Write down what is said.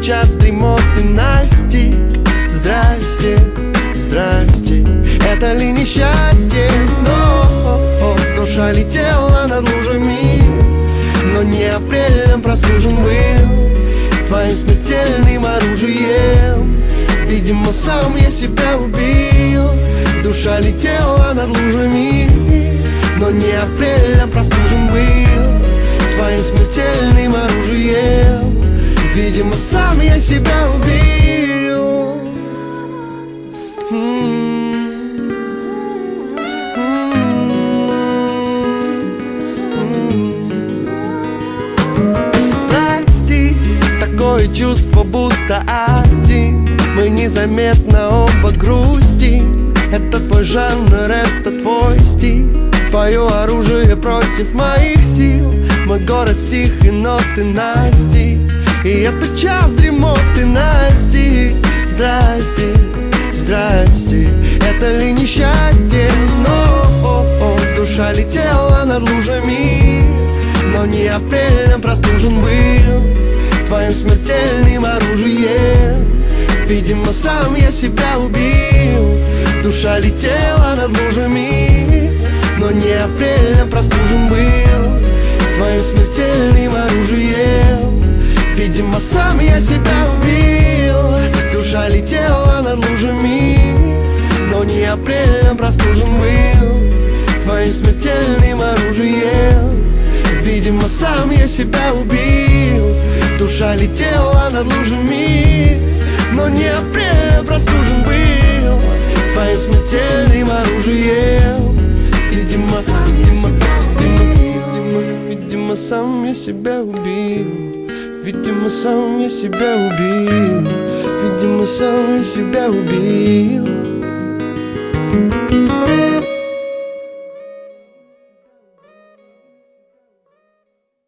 час дремоты настиг. Здрасте, здрасте, это ли несчастье? Но душа летела над лужами, но не апрелем прослужен был твоим смертельным оружием. Видимо, сам я себя убил. Душа летела над лужами, но не апрелем прослужен был твоим смертельным оружием. Видимо, сам я себя убил. Прости, такое чувство, будто один. Мы незаметно оба грустим. Это твой жанр, это твой стиль. Твое оружие против моих сил. Мой город стих и ноты настиг. И это час дремоты настиг. Здрасте, здрасте, это ли несчастье? Но душа летела над лужами, но не апрелем прослужен был твоим смертельным оружием. Видимо, сам я себя убил. Душа летела над лужами, но не апрелем прослужен был твоим смертельным оружием. Видимо, сам я себя убил. Душа летела над лужами, но не апрелем прослужен был твоим смертельным оружием. Видимо, сам я себя убил. Душа летела над лужами, но не апрелем прослужен был твоим смертельным оружием. Видимо, видимо, сам я себя убил. Видимо, сам я себя убил. Видимо, сам я себя убил.